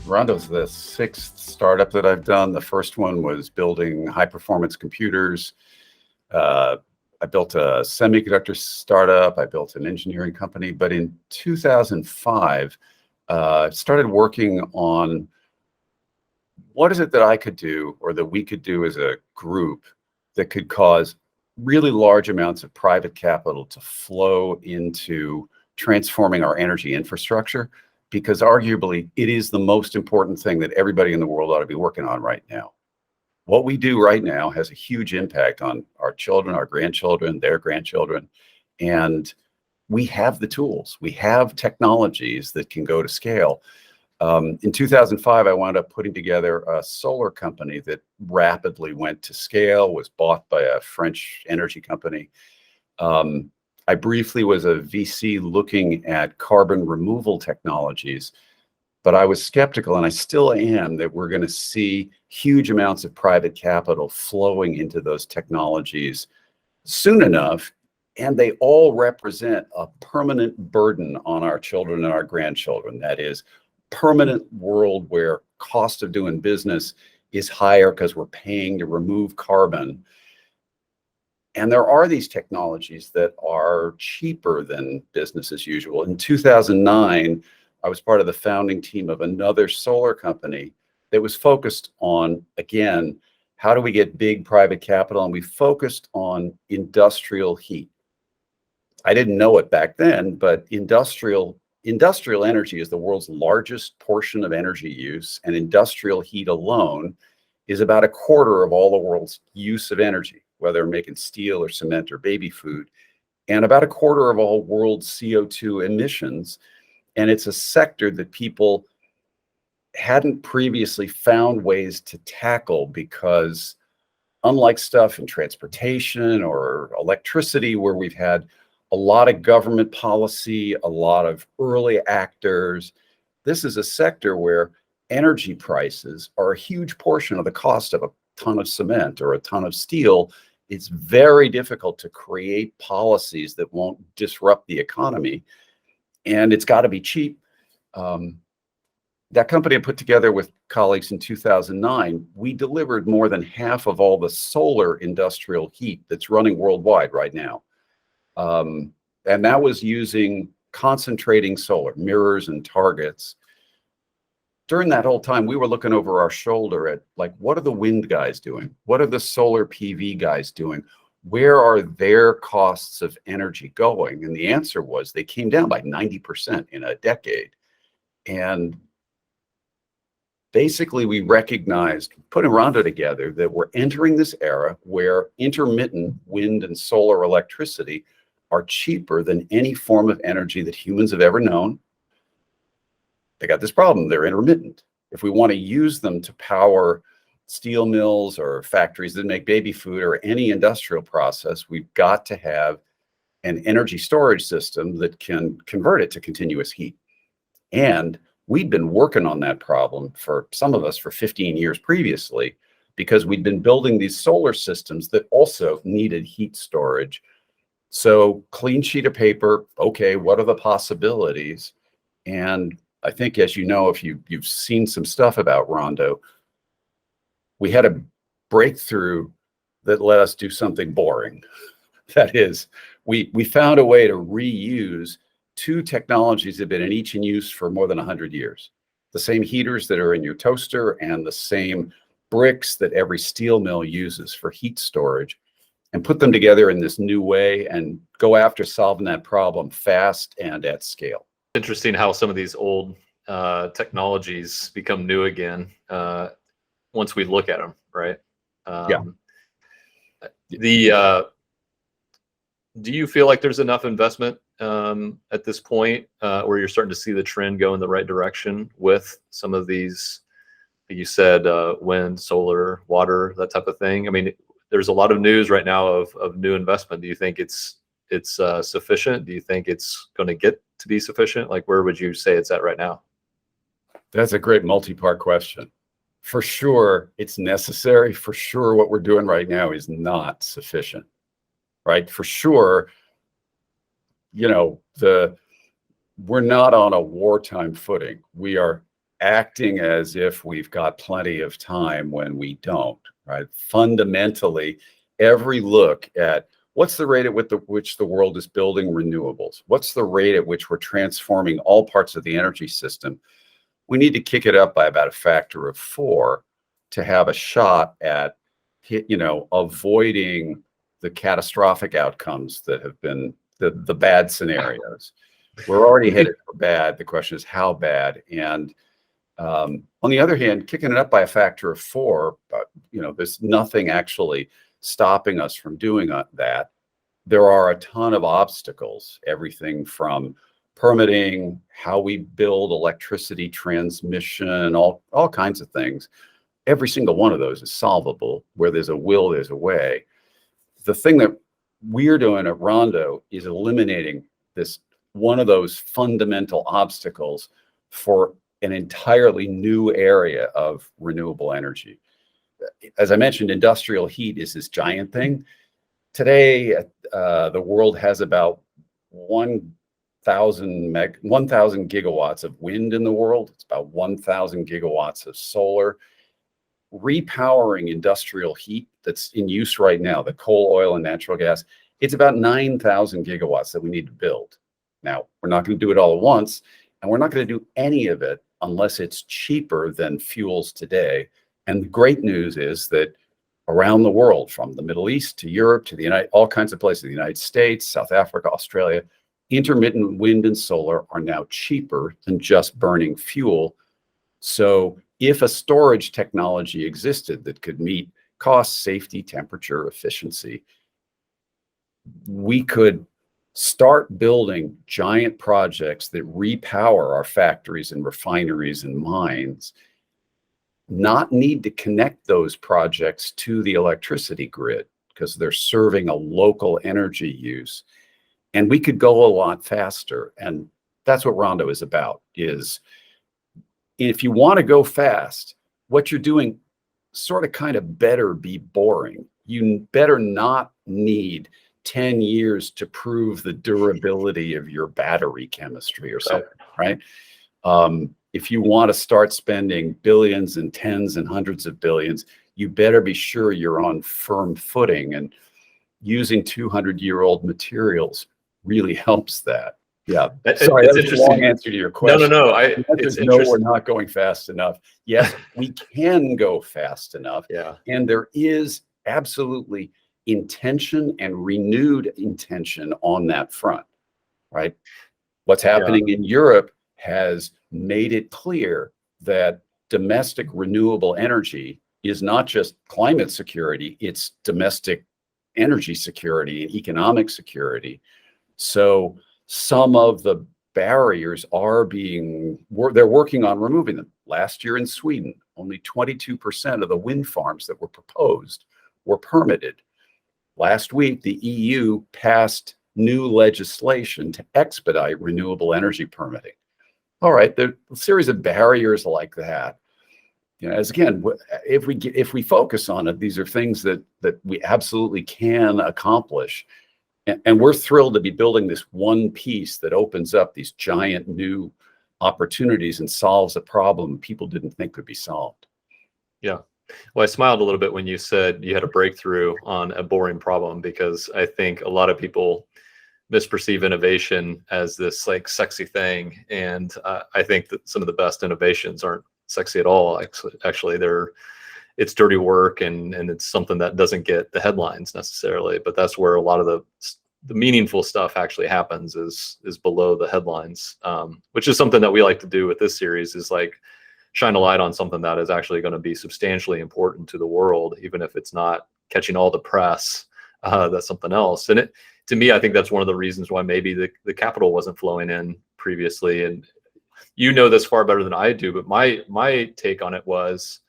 Rondo's the sixth startup that I've done. The first one was building high-performance computers. I built a semiconductor startup. I built an engineering company. But in 2005, I started working on what is it that I could do or that we could do as a group that could cause really large amounts of private capital to flow into transforming our energy infrastructure, because arguably it is the most important thing that everybody in the world ought to be working on right now. What we do right now has a huge impact on our children, our grandchildren, their grandchildren, and we have the tools. We have technologies that can go to scale. In 2005, I wound up putting together a solar company that rapidly went to scale, was bought by a French energy company. I briefly was a VC looking at carbon removal technologies, but I was skeptical, and I still am, that we're going to see huge amounts of private capital flowing into those technologies soon enough, and they all represent a permanent burden on our children and our grandchildren. That is, permanent world where cost of doing business is higher because we're paying to remove carbon. And there are these technologies that are cheaper than business as usual. In 2009, I was part of the founding team of another solar company that was focused on, again, how do we get big private capital? And we focused on industrial heat. I didn't know it back then, but industrial energy is the world's largest portion of energy use, and industrial heat alone is about a quarter of all the world's use of energy, whether making steel or cement or baby food, and about a quarter of all world CO2 emissions. And it's a sector that people hadn't previously found ways to tackle, because unlike stuff in transportation or electricity, where we've had a lot of government policy, a lot of early actors, this is a sector where energy prices are a huge portion of the cost of a ton of cement or a ton of steel. It's very difficult to create policies that won't disrupt the economy, and it's got to be cheap. That company I put together with colleagues in 2009, we delivered more than half of all the solar industrial heat that's running worldwide right now. And that was using concentrating solar, mirrors and targets. During that whole time, we were looking over our shoulder at, like, what are the wind guys doing? What are the solar PV guys doing? Where are their costs of energy going? And the answer was they came down by 90% in a decade. And basically, we recognized, putting Rondo together, that we're entering this era where intermittent wind and solar electricity are cheaper than any form of energy that humans have ever known. They got this problem: they're intermittent. If we want to use them to power steel mills or factories that make baby food or any industrial process, we've got to have an energy storage system that can convert it to continuous heat. And we'd been working on that problem, for some of us, for 15 years previously, because we'd been building these solar systems that also needed heat storage. So clean sheet of paper, okay, what are the possibilities? And I think, as you know, if you've seen some stuff about Rondo, we had a breakthrough that let us do something boring. That is, we found a way to reuse two technologies that have been in use for more than 100 years. The same heaters that are in your toaster and the same bricks that every steel mill uses for heat storage, and put them together in this new way and go after solving that problem fast and at scale. Interesting how some of these old technologies become new again once we look at them, right? Yeah. Do you feel like there's enough investment at this point where you're starting to see the trend go in the right direction with some of these, like you said, wind, solar, water, that type of thing? I mean, there's a lot of news right now of new investment. Do you think it's sufficient? Do you think it's going to get to be sufficient? Like, where would you say it's at right now? That's a great multi-part question. For sure, it's necessary. For sure, what we're doing right now is not sufficient, right? For sure, you know, we're not on a wartime footing. We are acting as if we've got plenty of time when we don't, right? Fundamentally, every look at what's the rate at which the world is building renewables, what's the rate at which we're transforming all parts of the energy system, we need to kick it up by about a factor of 4 to have a shot at, avoiding the catastrophic outcomes that have been the bad scenarios. We're already headed for bad. The question is how bad. And on the other hand, kicking it up by a factor of 4, there's nothing actually stopping us from doing that. There are a ton of obstacles, everything from permitting, how we build electricity transmission, all kinds of things. Every single one of those is solvable. Where there's a will, there's a way. The thing that we're doing at Rondo is eliminating this one of those fundamental obstacles for an entirely new area of renewable energy. As I mentioned, industrial heat is this giant thing. Today, the world has about 1,000 gigawatts of wind in the world. It's about 1,000 gigawatts of solar. Repowering industrial heat that's in use right now, the coal, oil, and natural gas, it's about 9,000 gigawatts that we need to build. Now, we're not going to do it all at once, and we're not going to do any of it unless it's cheaper than fuels today. And the great news is that around the world, from the Middle East to Europe to all kinds of places, the United States, South Africa, Australia, intermittent wind and solar are now cheaper than just burning fuel. So if a storage technology existed that could meet cost, safety, temperature, efficiency, we could start building giant projects that repower our factories and refineries and mines, not need to connect those projects to the electricity grid because they're serving a local energy use. And we could go a lot faster. And that's what Rondo is about, is if you want to go fast, what you're doing sort of kind of better be boring. You better not need 10 years to prove the durability of your battery chemistry or something, right? If you want to start spending billions and tens and hundreds of billions, you better be sure you're on firm footing, and using 200-year-old materials really helps that. Yeah. Sorry, that's a long answer to your question. No. It's no, we're not going fast enough. Yes, we can go fast enough. Yeah. And there is absolutely intention and renewed intention on that front, right? What's happening in Europe has made it clear that domestic renewable energy is not just climate security, it's domestic energy security and economic security. So some of the barriers they're working on removing them. Last year in Sweden, only 22% of the wind farms that were proposed were permitted. Last week, the EU passed new legislation to expedite renewable energy permitting. All right, there's a series of barriers like that. As again, if we focus on it, these are things that we absolutely can accomplish. And we're thrilled to be building this one piece that opens up these giant new opportunities and solves a problem people didn't think could be solved. Yeah. Well, I smiled a little bit when you said you had a breakthrough on a boring problem, because I think a lot of people misperceive innovation as this like sexy thing. And I think that some of the best innovations aren't sexy at all. Actually, it's dirty work, and it's something that doesn't get the headlines necessarily, but that's where a lot of the meaningful stuff actually happens, is below the headlines, which is something that we like to do with this series, is like shine a light on something that is actually going to be substantially important to the world, even if it's not catching all the press. That's something else. And to me, I think that's one of the reasons why maybe the capital wasn't flowing in previously. And you know this far better than I do, but my take on it was,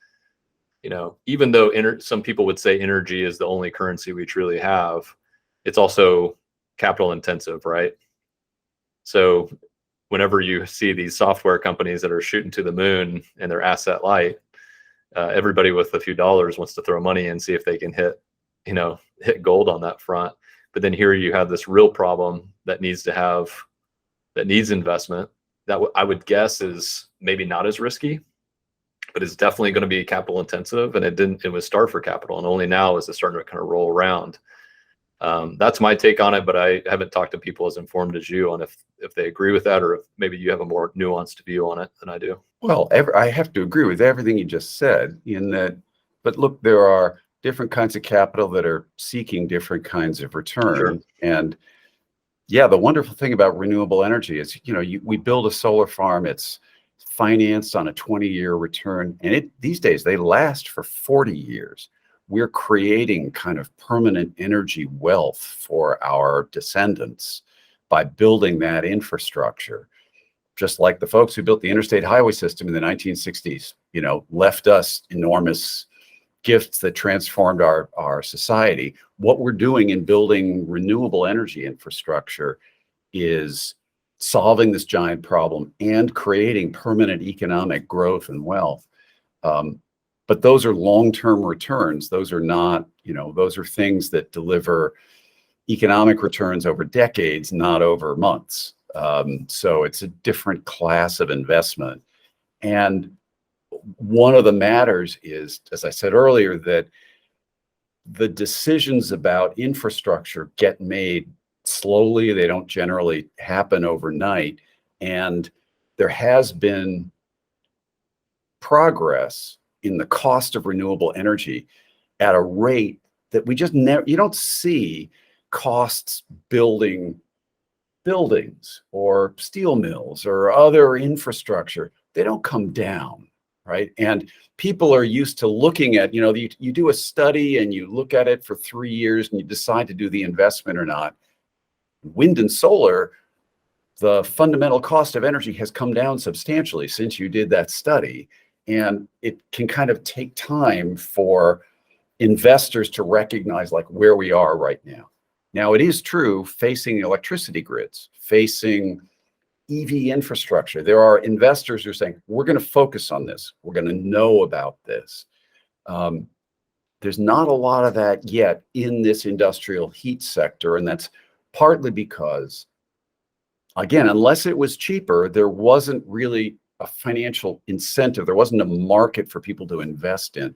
even though some people would say energy is the only currency we truly have, it's also capital intensive, right? So whenever you see these software companies that are shooting to the moon and they're asset light, everybody with a few dollars wants to throw money in, see if they can hit gold on that front. But then here you have this real problem that needs investment, that I would guess is maybe not as risky, but it's definitely going to be capital intensive. And it was starved for capital, and only now is it starting to kind of roll around. That's my take on it, but I haven't talked to people as informed as you on if they agree with that, or if maybe you have a more nuanced view on it than I do. Well, I have to agree with everything you just said in that, but look, there are different kinds of capital that are seeking different kinds of return. Sure. And yeah, the wonderful thing about renewable energy is, we build a solar farm, it's financed on a 20-year return, and these days they last for 40 years. We're creating kind of permanent energy wealth for our descendants by building that infrastructure. Just like the folks who built the interstate highway system in the 1960s, left us enormous gifts that transformed our society. What we're doing in building renewable energy infrastructure is solving this giant problem and creating permanent economic growth and wealth. But those are long-term returns. Those are not, those are things that deliver economic returns over decades, not over months. So it's a different class of investment. And one of the matters is, as I said earlier, that the decisions about infrastructure get made slowly. They don't generally happen overnight. And there has been progress in the cost of renewable energy at a rate that we just never, you don't see costs building buildings or steel mills or other infrastructure. They don't come down, right? And people are used to looking at, you do a study and you look at it for 3 years and you decide to do the investment or not. Wind and solar, the fundamental cost of energy has come down substantially since you did that study. And it can kind of take time for investors to recognize like where we are right now. Now, it is true, facing electricity grids, facing EV infrastructure, there are investors who are saying, we're going to focus on this. We're going to know about this. There's not a lot of that yet in this industrial heat sector. And that's partly because, again, unless it was cheaper, there wasn't really a financial incentive. There wasn't a market for people to invest in.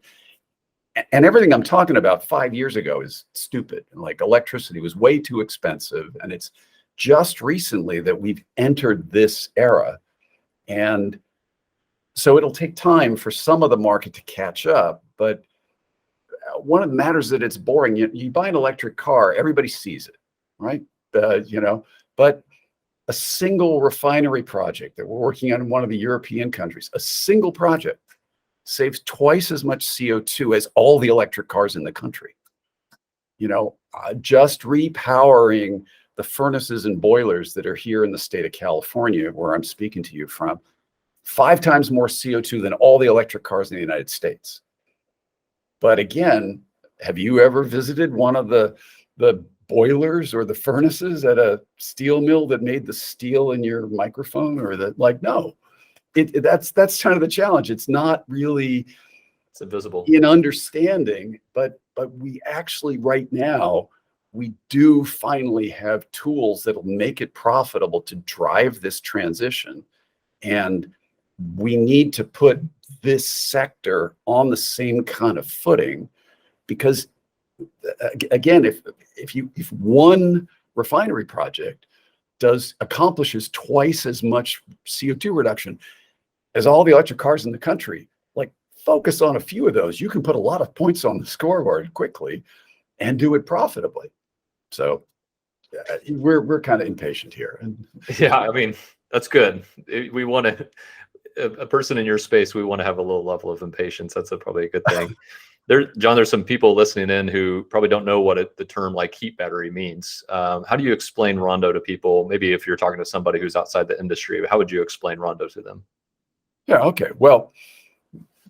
And everything I'm talking about 5 years ago is stupid. Like electricity was way too expensive. And it's just recently that we've entered this era. And so it'll take time for some of the market to catch up. But one of the matters that it's boring. You buy an electric car, everybody sees it, right? But a single refinery project that we're working on in one of the European countries, a single project saves twice as much CO2 as all the electric cars in the country. Just repowering the furnaces and boilers that are here in the state of California, where I'm speaking to you from, 5 times more CO2 than all the electric cars in the United States. But again, have you ever visited one of the boilers or the furnaces at a steel mill that made the steel in your microphone or that? No. That's kind of the challenge. It's not really, it's invisible in understanding, but we actually right now, we do finally have tools that'll make it profitable to drive this transition. And we need to put this sector on the same kind of footing, because again, if one refinery project accomplishes twice as much CO2 reduction as all the electric cars in the country, focus on a few of those. You can put a lot of points on the scoreboard quickly and do it profitably. So we're kind of impatient here. Yeah, I mean, that's good. We want a person in your space, we want to have a little level of impatience. That's probably a good thing. John, there's some people listening in who probably don't know what the term heat battery means. How do you explain Rondo to people? Maybe if you're talking to somebody who's outside the industry, how would you explain Rondo to them? Yeah, okay. Well,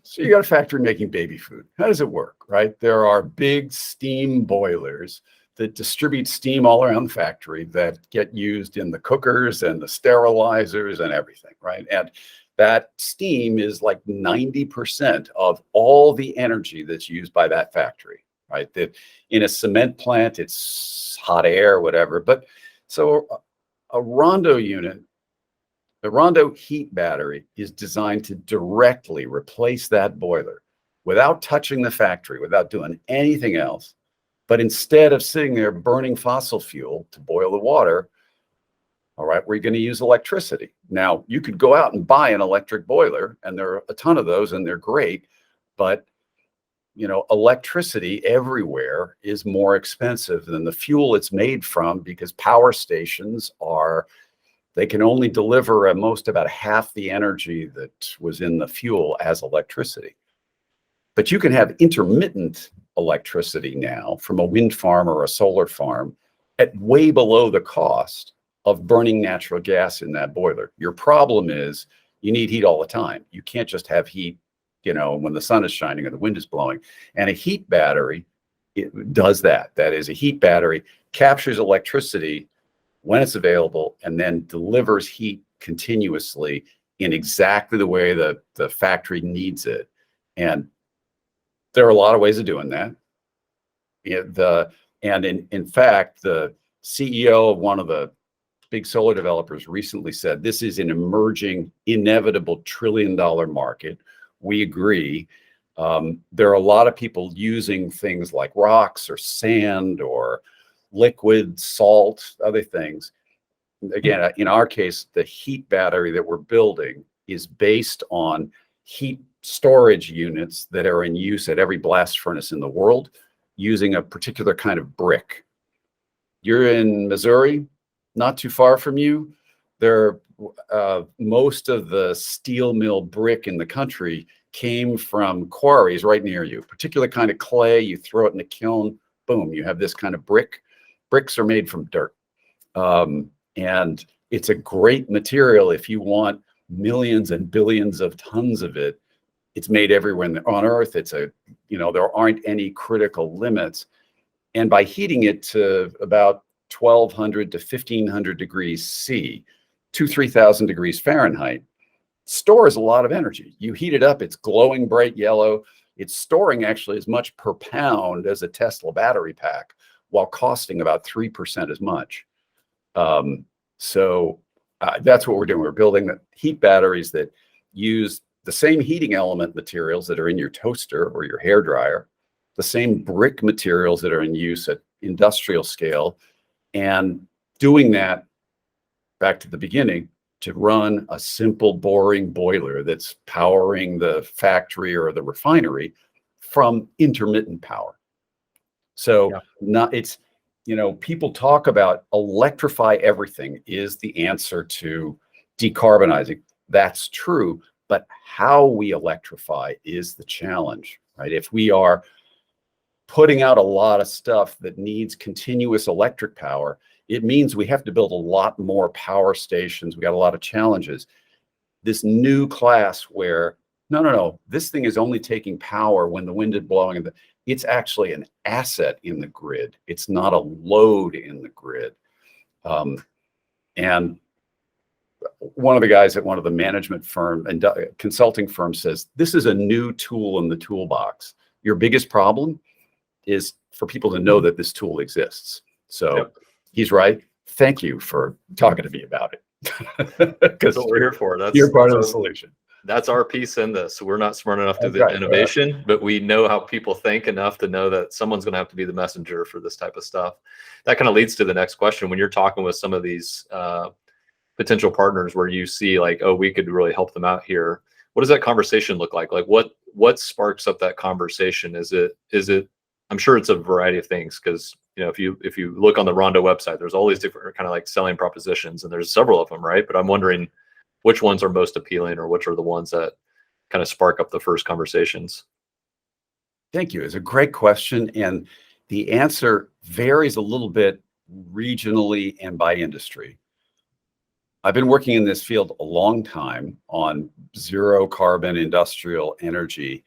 so you got a factory making baby food. How does it work, right? There are big steam boilers that distribute steam all around the factory that get used in the cookers and the sterilizers and everything, right? And that steam is 90% of all the energy that's used by that factory, right? That in a cement plant, it's hot air, whatever. But so a Rondo unit The Rondo heat battery is designed to directly replace that boiler without touching the factory, without doing anything else. But instead of sitting there burning fossil fuel to boil the water, all right, we're going to use electricity. Now, you could go out and buy an electric boiler, and there are a ton of those, and they're great. But, you know, electricity everywhere is more expensive than the fuel it's made from, because power stations they can only deliver at most about half the energy that was in the fuel as electricity. But you can have intermittent electricity now from a wind farm or a solar farm at way below the cost of burning natural gas in that boiler. Your problem is you need heat all the time. You can't just have heat, you know, when the sun is shining and the wind is blowing. And a heat battery, it does that. That is, a heat battery captures electricity when it's available and then delivers heat continuously in exactly the way that the factory needs it. And there are a lot of ways of doing that. In fact, the CEO of one of the big solar developers recently said this is an emerging, inevitable trillion-dollar market. We agree. There are a lot of people using things like rocks or sand or liquid, salt, other things. Again, in our case, the heat battery that we're building is based on heat storage units that are in use at every blast furnace in the world using a particular kind of brick. You're in Missouri, not too far from you. Most of the steel mill brick in the country came from quarries right near you. Particular kind of clay, you throw it in a kiln, boom, you have this kind of brick. Bricks are made from dirt. And it's a great material if you want millions and billions of tons of it. It's made everywhere on Earth. There aren't any critical limits. And by heating it to about 1,200 to 1,500 degrees C, 3,000 degrees Fahrenheit, stores a lot of energy. You heat it up, it's glowing bright yellow. It's storing actually as much per pound as a Tesla battery pack, while costing about 3% as much. That's what we're doing. We're building heat batteries that use the same heating element materials that are in your toaster or your hair dryer, the same brick materials that are in use at industrial scale, and doing that, back to the beginning, to run a simple, boring boiler that's powering the factory or the refinery from intermittent power. So people talk about electrify everything is the answer to decarbonizing. That's true, but how we electrify is the challenge, right? If we are putting out a lot of stuff that needs continuous electric power, it means we have to build a lot more power stations. We got a lot of challenges. This new class where, no, this thing is only taking power when the wind is blowing. It's actually an asset in the grid. It's not a load in the grid. And one of the guys at one of the management firm and consulting firms says, this is a new tool in the toolbox. Your biggest problem is for people to know that this tool exists. So He's right. Thank you for talking to me about it. That's what we're here for. You're part of the solution. That's our piece in this. We're not smart enough to do the innovation, but we know how people think enough to know that someone's going to have to be the messenger for this type of stuff. That kind of leads to the next question. When you're talking with some of these potential partners where you see like, oh, we could really help them out here, what does that conversation look like? Like what sparks up that conversation? Is it, I'm sure it's a variety of things, because if you look on the Rondo website, there's all these different kind of like selling propositions, and there's several of them, right? But I'm wondering which ones are most appealing, or which are the ones that kind of spark up the first conversations. Thank you. It's a great question, and the answer varies a little bit regionally and by industry. I've been working in this field a long time on zero carbon industrial energy,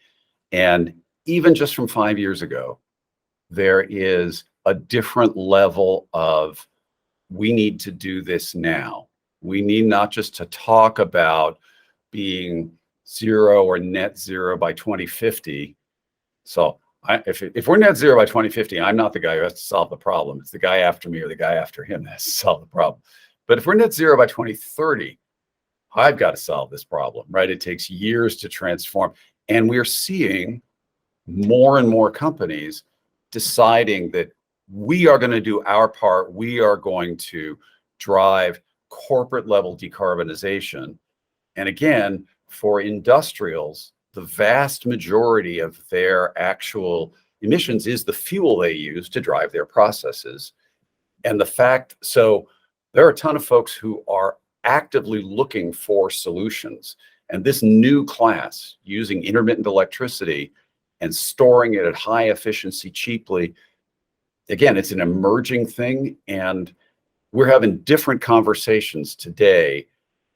and even just from 5 years ago, there is a different level of, we need to do this now. We need not just to talk about being zero or net zero by 2050. So if we're net zero by 2050, I'm not the guy who has to solve the problem. It's the guy after me or the guy after him that has to solve the problem. But if we're net zero by 2030, I've got to solve this problem, right? It takes years to transform. And we're seeing more and more companies deciding that we are going to do our part. We are going to drive corporate level decarbonization. And again, for industrials, the vast majority of their actual emissions is the fuel they use to drive their processes. And the fact, so there are a ton of folks who are actively looking for solutions. And this new class using intermittent electricity and storing it at high efficiency cheaply, again, it's an emerging thing. And we're having different conversations today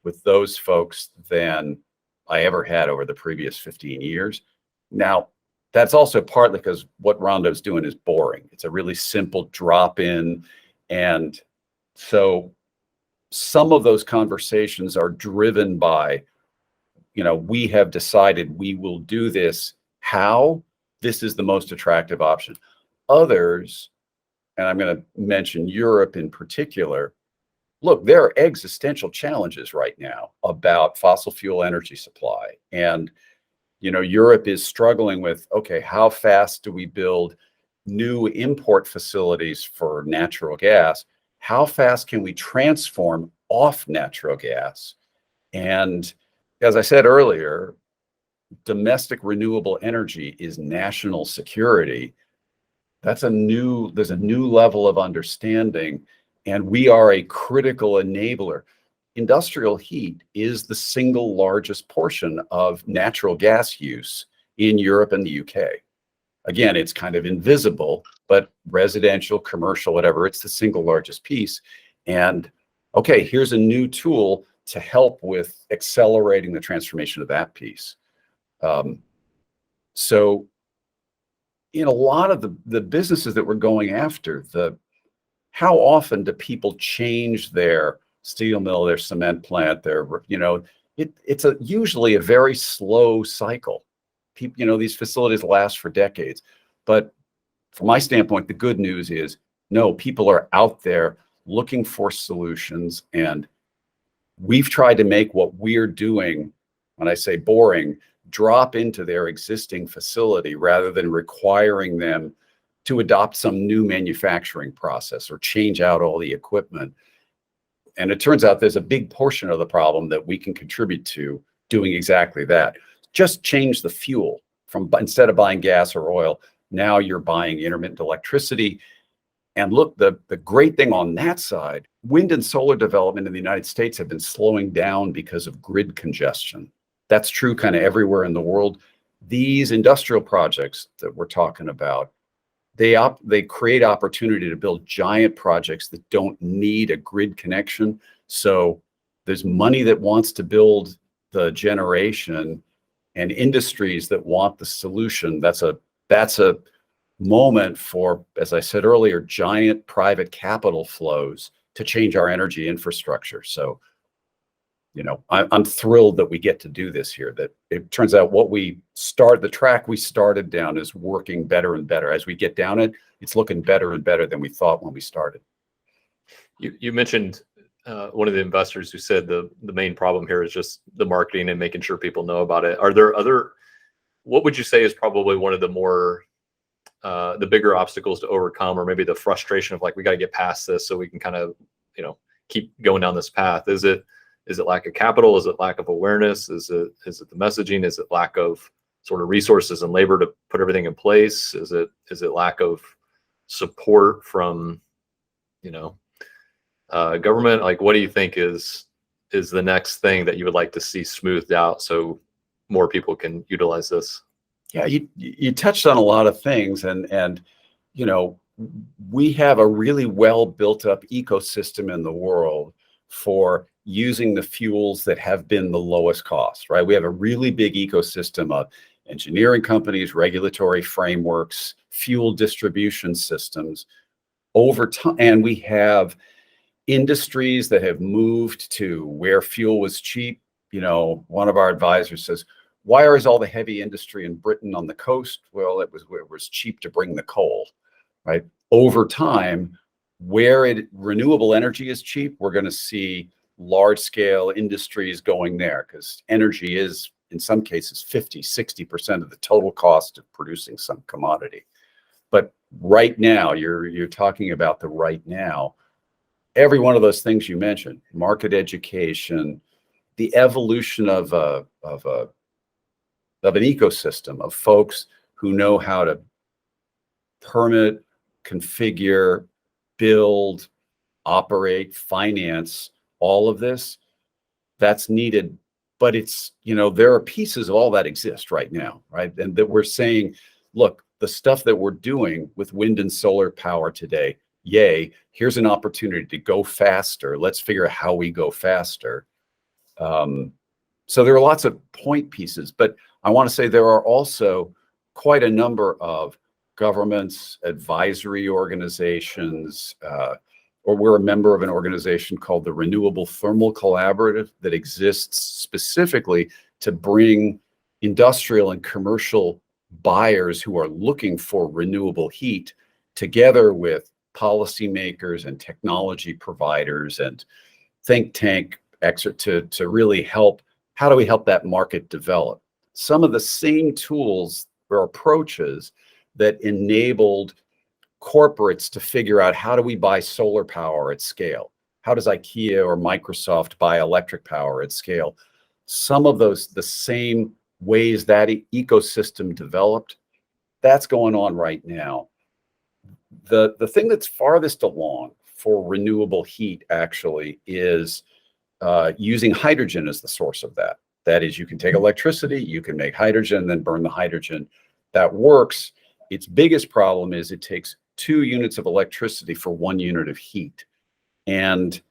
with those folks than I ever had over the previous 15 years. Now, that's also partly because what Rondo's doing is boring. It's a really simple drop in. And so some of those conversations are driven by, we have decided we will do this. How? This is the most attractive option. Others, and I'm going to mention Europe in particular, look, there are existential challenges right now about fossil fuel energy supply. And, Europe is struggling with, okay, how fast do we build new import facilities for natural gas? How fast can we transform off natural gas? And as I said earlier, domestic renewable energy is national security. There's a new level of understanding, and we are a critical enabler. Industrial heat is the single largest portion of natural gas use in Europe and the UK. Again, it's kind of invisible, but residential, commercial, whatever, it's the single largest piece. And okay, here's a new tool to help with accelerating the transformation of that piece. So in a lot of the businesses that we're going after, how often do people change their steel mill, their cement plant, it's usually a very slow cycle. These facilities last for decades. But from my standpoint, the good news is, no, people are out there looking for solutions. And we've tried to make what we're doing, when I say boring, drop into their existing facility rather than requiring them to adopt some new manufacturing process or change out all the equipment. And it turns out there's a big portion of the problem that we can contribute to doing exactly that. Just change the fuel instead of buying gas or oil, now you're buying intermittent electricity. And look, the great thing on that side, wind and solar development in the United States have been slowing down because of grid congestion. That's true kind of everywhere in the world. These industrial projects that we're talking about, they create opportunity to build giant projects that don't need a grid connection. So there's money that wants to build the generation and industries that want the solution. That's a moment for, as I said earlier, giant private capital flows to change our energy infrastructure. So, I'm thrilled that we get to do this here, that it turns out the track we started down is working better and better. As we get down it, it's looking better and better than we thought when we started. You mentioned one of the investors who said the main problem here is just the marketing and making sure people know about it. Are there what would you say is probably one of the more, the bigger obstacles to overcome, or maybe the frustration of like, we got to get past this so we can kind of, keep going down this path? Is it lack of capital? Is it lack of awareness? Is it the messaging? Is it lack of sort of resources and labor to put everything in place? Is it lack of support from, government? Like, what do you think is the next thing that you would like to see smoothed out so more people can utilize this? Yeah, you touched on a lot of things, and we have a really well built up ecosystem in the world for using the fuels that have been the lowest cost, right? We have a really big ecosystem of engineering companies, regulatory frameworks, fuel distribution systems over time. And we have industries that have moved to where fuel was cheap. One of our advisors says, why is all the heavy industry in Britain on the coast? Well, it was cheap to bring the coal, right? Over time, where renewable energy is cheap, we're going to see large scale industries going there, because energy is in some cases 50-60% of the total cost of producing some commodity. But right now, you're talking about the right now. Every one of those things you mentioned, market education, the evolution of an ecosystem of folks who know how to permit, configure, build, operate, finance, all of this, that's needed. But it's, there are pieces of all that exist right now, right? And that we're saying, look, the stuff that we're doing with wind and solar power today, yay, here's an opportunity to go faster. Let's figure out how we go faster. So there are lots of point pieces, but I want to say there are also quite a number of governments, advisory organizations, or we're a member of an organization called the Renewable Thermal Collaborative that exists specifically to bring industrial and commercial buyers who are looking for renewable heat together with policymakers and technology providers and think tank experts to really help. How do we help that market develop? Some of the same tools or approaches that enabled corporates to figure out, how do we buy solar power at scale? How does IKEA or Microsoft buy electric power at scale? Some of those, the same ways that ecosystem developed, that's going on right now. The thing that's farthest along for renewable heat actually is using hydrogen as the source of that. That is, you can take electricity, you can make hydrogen, then burn the hydrogen. That works. Its biggest problem is it takes 2 units of electricity for 1 unit of heat. And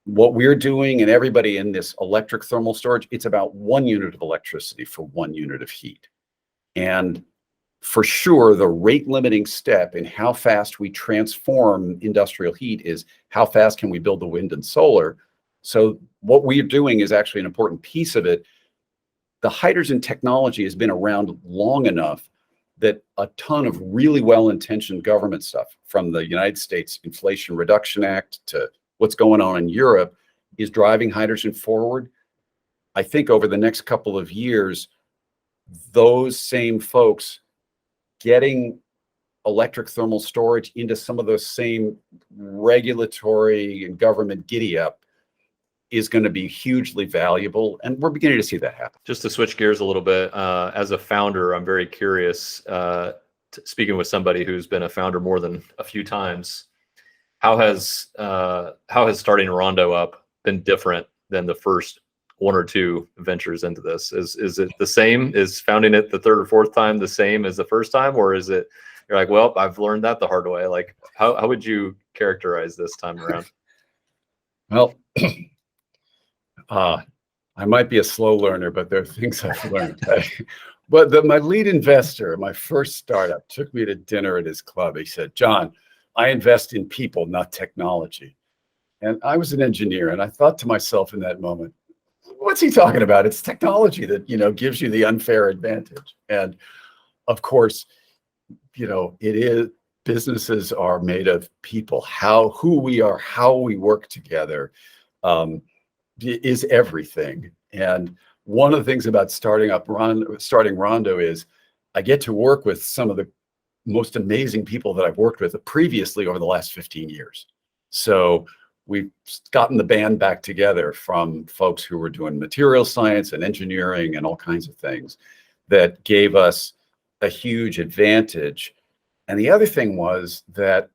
what we're doing, and everybody in this electric thermal storage, it's about 1 unit of electricity for 1 unit of heat. And for sure, the rate limiting step in how fast we transform industrial heat is how fast can we build the wind and solar. So what we're doing is actually an important piece of it. The hydrogen technology has been around long enough that a ton of really well-intentioned government stuff, from the United States Inflation Reduction Act to what's going on in Europe, is driving hydrogen forward. I think over the next couple of years, those same folks getting electric thermal storage into some of those same regulatory and government giddy up is going to be hugely valuable. And we're beginning to see that happen. Just to switch gears a little bit, as a founder, I'm very curious, speaking with somebody who's been a founder more than a few times, how has starting Rondo up been different than the first 1 or 2 ventures into this? Is it the same? Is founding it the 3rd or 4th time the same as the first time? Or is it, you're like, well, I've learned that the hard way? Like, how would you characterize this time around? Well, I might be a slow learner, but there are things I've learned. But my lead investor, my first startup, took me to dinner at his club. He said, "John, I invest in people, not technology." And I was an engineer, and I thought to myself in that moment, what's he talking about? It's technology that, gives you the unfair advantage. And of course, it is, businesses are made of people. Who we are, how we work together, is everything. And one of the things about starting Rondo is I get to work with some of the most amazing people that I've worked with previously over the last 15 years. So we've gotten the band back together from folks who were doing material science and engineering and all kinds of things that gave us a huge advantage. And the other thing was that,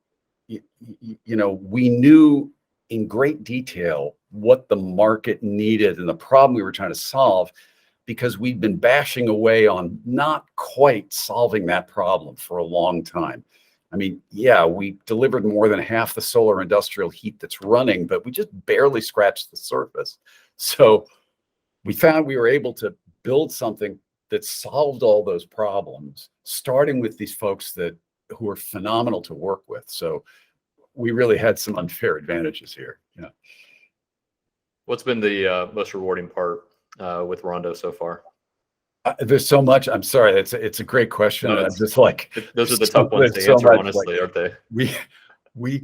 we knew in great detail what the market needed and the problem we were trying to solve, because we'd been bashing away on not quite solving that problem for a long time. I mean, yeah, we delivered more than half the solar industrial heat that's running, but we just barely scratched the surface. So we found we were able to build something that solved all those problems, starting with these folks who are phenomenal to work with. So we really had some unfair advantages here. Yeah. What's been the most rewarding part with Rondo so far? There's so much. I'm sorry. It's a great question. No, I'm just like, those are the tough ones to answer, honestly, aren't they? We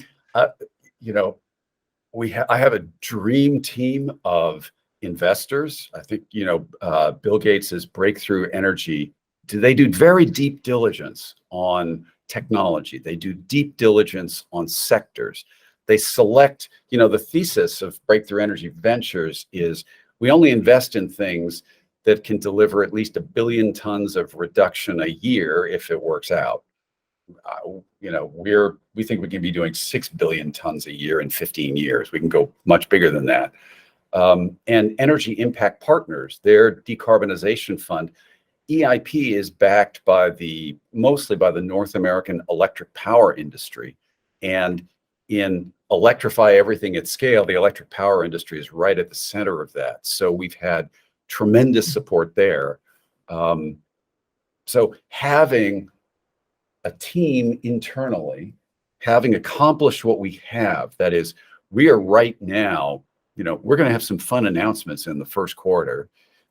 I have a dream team of investors. I think, Bill Gates's Breakthrough Energy, they do very deep diligence on technology. They do deep diligence on sectors. They select, the thesis of Breakthrough Energy Ventures is we only invest in things that can deliver at least 1 billion tons of reduction a year if it works out. We think we can be doing 6 billion tons a year in 15 years. We can go much bigger than that. And Energy Impact Partners, their decarbonization fund, EIP is backed mostly by the North American electric power industry. And in electrify everything at scale, the electric power industry is right at the center of that. So we've had tremendous support there. So having a team internally, having accomplished what we have, that is, we are right now, we're going to have some fun announcements in the first quarter.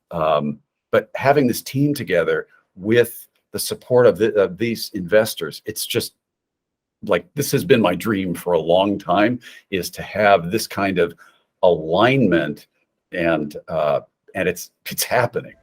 But having this team together with the support of these investors, it's just like, this has been my dream for a long time, is to have this kind of alignment, and it's happening.